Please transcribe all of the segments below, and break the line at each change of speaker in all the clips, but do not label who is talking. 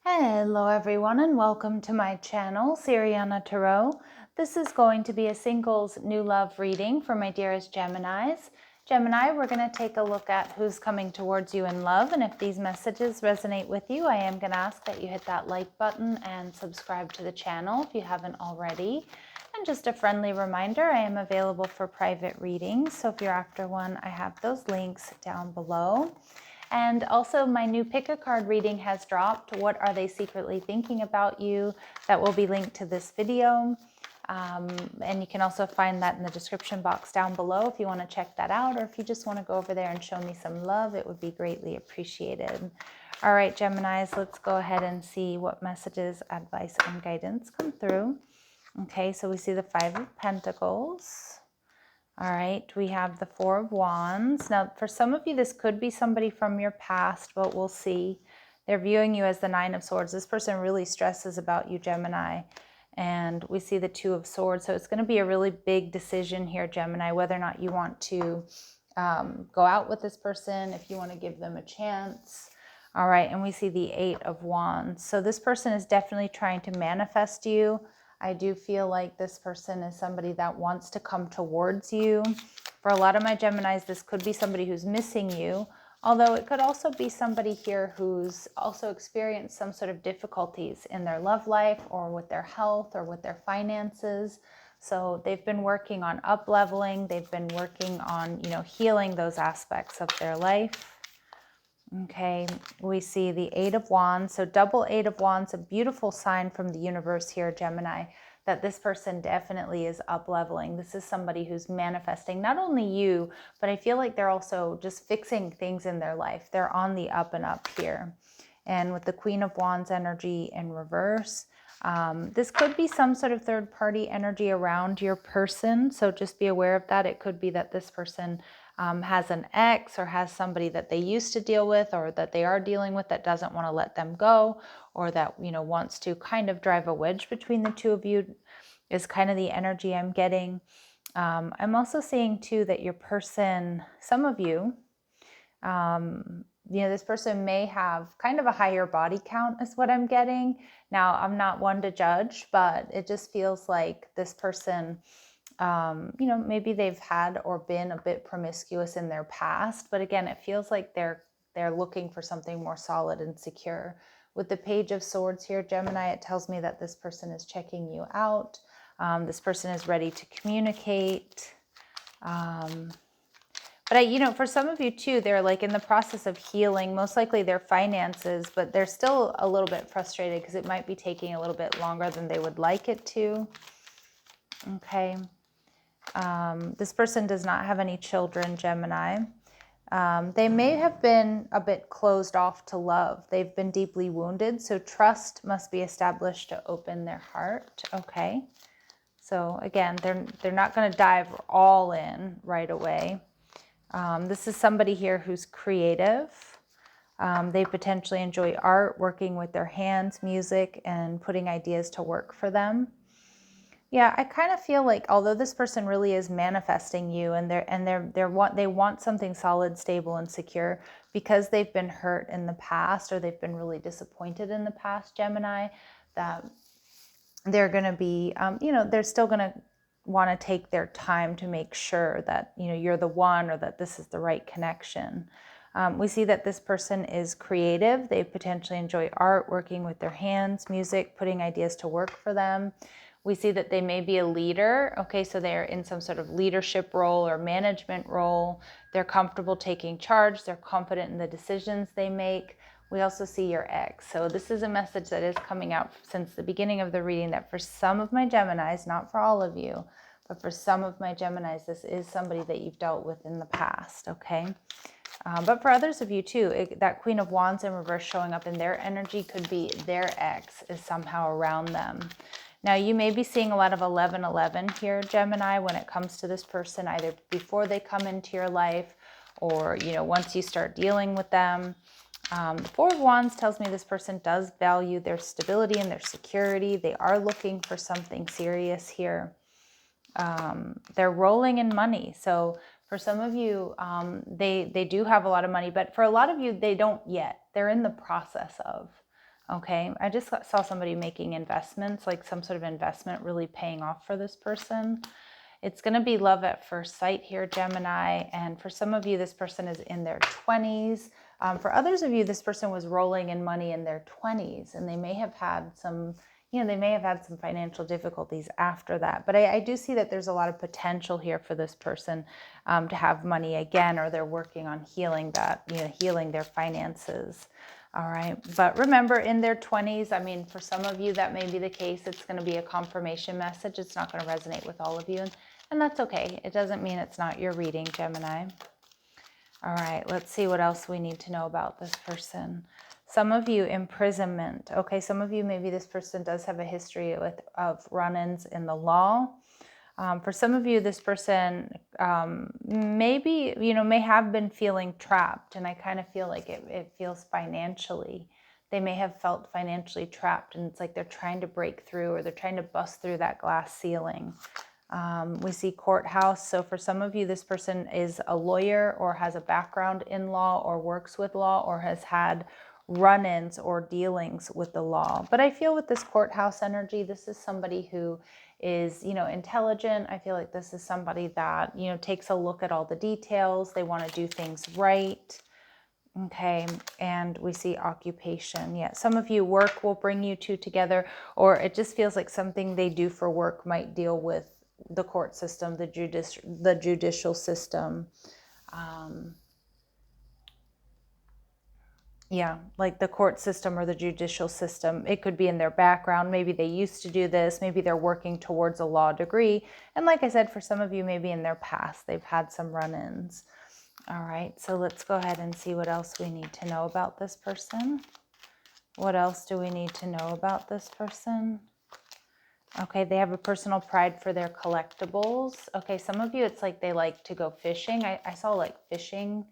Hello everyone and welcome to my channel, Sirianatarot. This is going to be a singles new love reading for my dearest Geminis. Gemini, we're going to take a look at who's coming towards you in love, and if these messages resonate with you, I am going to ask that you hit that like button and subscribe to the channel if you haven't already. And just a friendly reminder, I am available for private readings, so if you're after one, I have those links down below. And also my new pick a card reading has dropped. What are they secretly thinking about you? That will be linked to this video. And you can also find that in the description box down below if you want to check that out, or if you just want to go over there and show me some love, it would be greatly appreciated. All right, Geminis, let's go ahead and see what messages, advice, and guidance come through. Okay, so we see the Five of Pentacles. All right, we have the Four of Wands. Now, for some of you, this could be somebody from your past, but we'll see. They're viewing you as the Nine of Swords. This person really stresses about you, Gemini. And we see the Two of Swords. So it's going to be a really big decision here, Gemini, whether or not you want to go out with this person, if you want to give them a chance. All right, and we see the Eight of Wands. So this person is definitely trying to manifest you. I do feel like this person is somebody that wants to come towards you. For a lot of my Geminis, this could be somebody who's missing you, although it could also be somebody here who's also experienced some sort of difficulties in their love life or with their health or with their finances. So they've been working on up-leveling. They've been working on, healing those aspects of their life. Okay, we see the Eight of Wands. So double Eight of Wands, a beautiful sign from the universe here, Gemini, that this person definitely is up-leveling. This is somebody who's manifesting not only you, but I feel like they're also just fixing things in their life. They're on the up and up here. And with the Queen of Wands energy in reverse, this could be some sort of third-party energy around your person. So just be aware of that. It could be that this person has an ex or has somebody that they used to deal with or that they are dealing with that doesn't want to let them go, or that, wants to kind of drive a wedge between the two of you, is kind of the energy I'm getting. I'm also seeing too that your person, some of you, this person may have kind of a higher body count is what I'm getting. Now, I'm not one to judge, but it just feels like this person, maybe they've had or been a bit promiscuous in their past, but again, it feels like they're looking for something more solid and secure. With the Page of Swords here, Gemini, it tells me that this person is checking you out. This person is ready to communicate. But for some of you too, they're like in the process of healing, most likely their finances, but they're still a little bit frustrated because it might be taking a little bit longer than they would like it to. Okay. This person does not have any children, Gemini. They may have been a bit closed off to love. They've been deeply wounded, so trust must be established to open their heart. Okay. So again, they're not going to dive all in right away. This is somebody here who's creative. They potentially enjoy art, working with their hands, music, and putting ideas to work for them. Yeah, I kind of feel like although this person really is manifesting you and they want something solid, stable, and secure, because they've been hurt in the past or they've been really disappointed in the past, Gemini, that they're going to be, they're still going to want to take their time to make sure that, you're the one or that this is the right connection. We see that this person is creative. They potentially enjoy art, working with their hands, music, putting ideas to work for them. We see that they may be a leader. Okay, so they're in some sort of leadership role or management role. They're comfortable taking charge. They're confident in the decisions they make. We also see your ex. So this is a message that is coming out since the beginning of the reading, that for some of my Geminis, not for all of you, but for some of my Geminis, this is somebody that you've dealt with in the past, okay? But for others of you too, that Queen of Wands in reverse showing up in their energy could be their ex is somehow around them. Now, you may be seeing a lot of 1111 here, Gemini, when it comes to this person, either before they come into your life or, once you start dealing with them. The Four of Wands tells me this person does value their stability and their security. They are looking for something serious here. They're rolling in money. So for some of you, they do have a lot of money, but for a lot of you, they don't yet. They're in the process of. Okay, I just saw somebody making investments, like some sort of investment really paying off for this person. It's going to be love at first sight here, Gemini. And for some of you, this person is in their 20s. For others of you, this person was rolling in money in their 20s, and they may have had some, they may have had some financial difficulties after that. But I do see that there's a lot of potential here for this person to have money again, or they're working on healing that, healing their finances. All right. But remember, in their 20s, I mean, for some of you, that may be the case. It's going to be a confirmation message. It's not going to resonate with all of you. And that's okay. It doesn't mean it's not your reading, Gemini. All right. Let's see what else we need to know about this person. Some of you, imprisonment. Okay. Some of you, maybe this person does have a history of run-ins in the law. For some of you, this person maybe, may have been feeling trapped. And I kind of feel like it feels financially. They may have felt financially trapped, and it's like they're trying to break through, or they're trying to bust through that glass ceiling. We see courthouse. So for some of you, this person is a lawyer, or has a background in law, or works with law, or has had run-ins or dealings with the law. But I feel with this courthouse energy, this is somebody who is, intelligent. I feel like this is somebody that, takes a look at all the details. They want to do things right. Okay. And we see occupation. Yeah. Some of you, work will bring you two together, or it just feels like something they do for work might deal with the court system, the judicial system. Yeah, like the court system or the judicial system. It could be in their background. Maybe they used to do this. Maybe they're working towards a law degree. And like I said, for some of you, maybe in their past, they've had some run-ins. All right, so let's go ahead and see what else we need to know about this person. What else do we need to know about this person? Okay, they have a personal pride for their collectibles. Okay, some of you, it's like they like to go fishing. I saw like fishing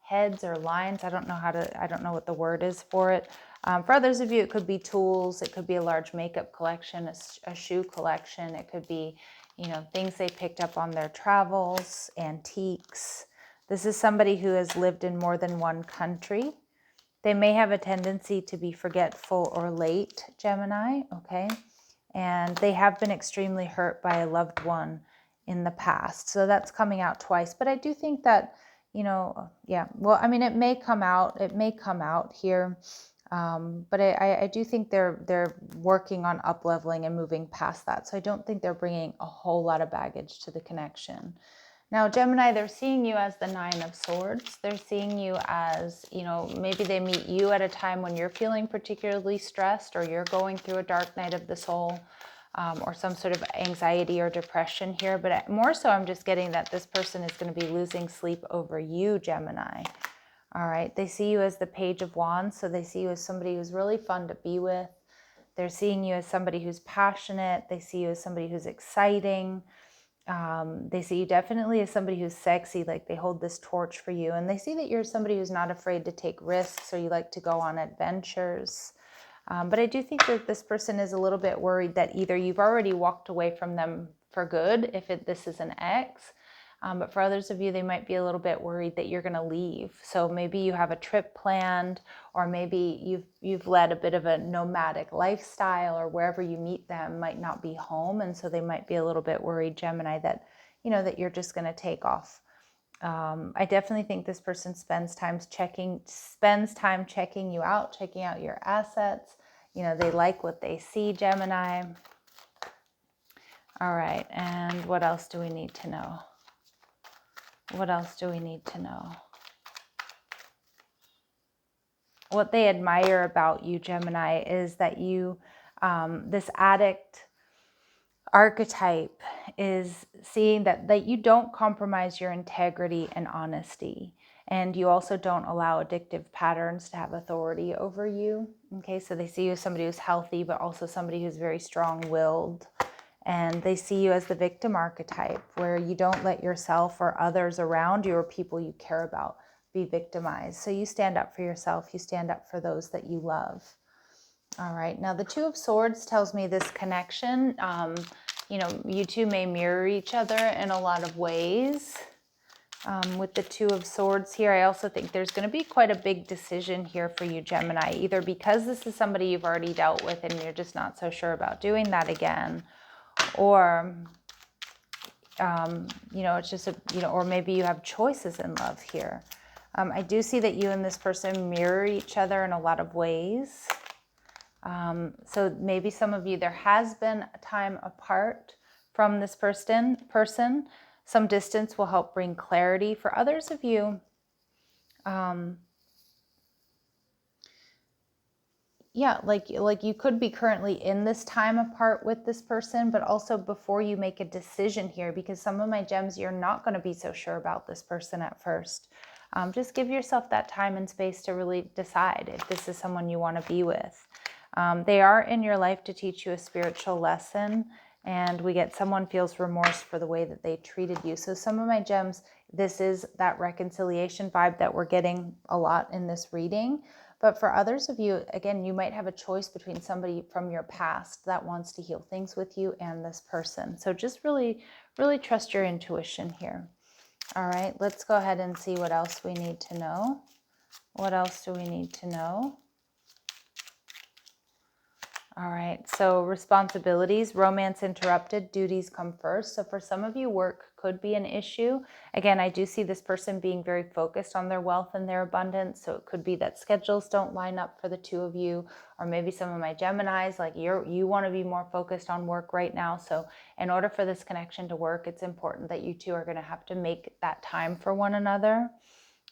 heads or lines. I don't know what the word is for it. For others of you, it could be tools. It could be a large makeup collection, a shoe collection. It could be, things they picked up on their travels, antiques. This is somebody who has lived in more than one country. They may have a tendency to be forgetful or late, Gemini, okay? And they have been extremely hurt by a loved one in the past. So that's coming out twice. But I do think that, yeah, well, I mean, it may come out here. But I do think they're working on up-leveling and moving past that. So I don't think they're bringing a whole lot of baggage to the connection. Now, Gemini, they're seeing you as the Nine of Swords. They're seeing you as, maybe they meet you at a time when you're feeling particularly stressed, or you're going through a dark night of the soul, or some sort of anxiety or depression here. But more so, I'm just getting that this person is going to be losing sleep over you, Gemini. All right. They see you as the Page of Wands. So they see you as somebody who's really fun to be with. They're seeing you as somebody who's passionate. They see you as somebody who's exciting. They see you definitely as somebody who's sexy, like they hold this torch for you. And they see that you're somebody who's not afraid to take risks, or you like to go on adventures. But I do think that this person is a little bit worried that either you've already walked away from them for good, if this is an ex, but for others of you, they might be a little bit worried that you're going to leave. So maybe you have a trip planned, or maybe you've led a bit of a nomadic lifestyle, or wherever you meet them might not be home. And so they might be a little bit worried, Gemini, that, that you're just going to take off. I definitely think this person spends time checking you out, checking out your assets. They like what they see, Gemini. All right. And what else do we need to know? What else do we need to know? What they admire about you, Gemini, is that you, this addict archetype, is seeing that you don't compromise your integrity and honesty. And you also don't allow addictive patterns to have authority over you. Okay, so they see you as somebody who's healthy, but also somebody who's very strong-willed. And they see you as the victim archetype, where you don't let yourself or others around you or people you care about be victimized. So you stand up for yourself. You stand up for those that you love. All right. Now, the Two of Swords tells me this connection. You two may mirror each other in a lot of ways. With the Two of Swords here, I also think there's going to be quite a big decision here for you, Gemini, either because this is somebody you've already dealt with and you're just not so sure about doing that again, or, you know, it's just, or maybe you have choices in love here. I do see that you and this person mirror each other in a lot of ways. So maybe some of you, there has been a time apart from this person. Some distance will help bring clarity. For others of you, yeah, like you could be currently in this time apart with this person, but also before you make a decision here, because some of my gems, you're not going to be so sure about this person at first. Just give yourself that time and space to really decide if this is someone you want to be with. They are in your life to teach you a spiritual lesson, and we get someone feels remorse for the way that they treated you. So some of my gems, this is that reconciliation vibe that we're getting a lot in this reading. But for others of you, again, you might have a choice between somebody from your past that wants to heal things with you and this person. So just really, really trust your intuition here. All right, let's go ahead and see what else we need to know. What else do we need to know? All right, so responsibilities, romance interrupted, duties come first. So for some of you, work could be an issue. Again, I do see this person being very focused on their wealth and their abundance. So it could be that schedules don't line up for the two of you, or maybe some of my Geminis, like you want to be more focused on work right now. So in order for this connection to work, it's important that you two are going to have to make that time for one another.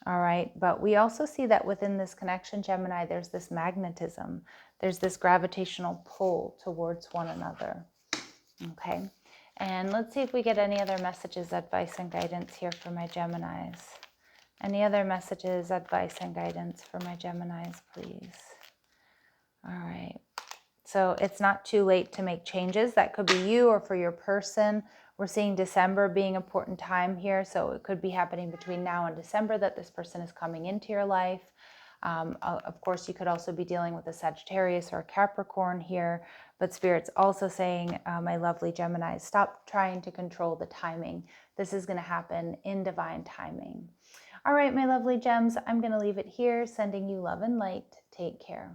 All right, but we also see that within this connection, Gemini, there's this magnetism. There's this gravitational pull towards one another. Okay, and let's see if we get any other messages, advice, and guidance here for my Geminis. Any other messages, advice, and guidance for my Geminis, please? All right. So it's not too late to make changes. That could be you or for your person. We're seeing December being an important time here. So it could be happening between now and December that this person is coming into your life. Of course, you could also be dealing with a Sagittarius or a Capricorn here. But Spirit's also saying, my lovely Geminis, stop trying to control the timing. This is going to happen in divine timing. All right, my lovely gems, I'm going to leave it here. Sending you love and light. Take care.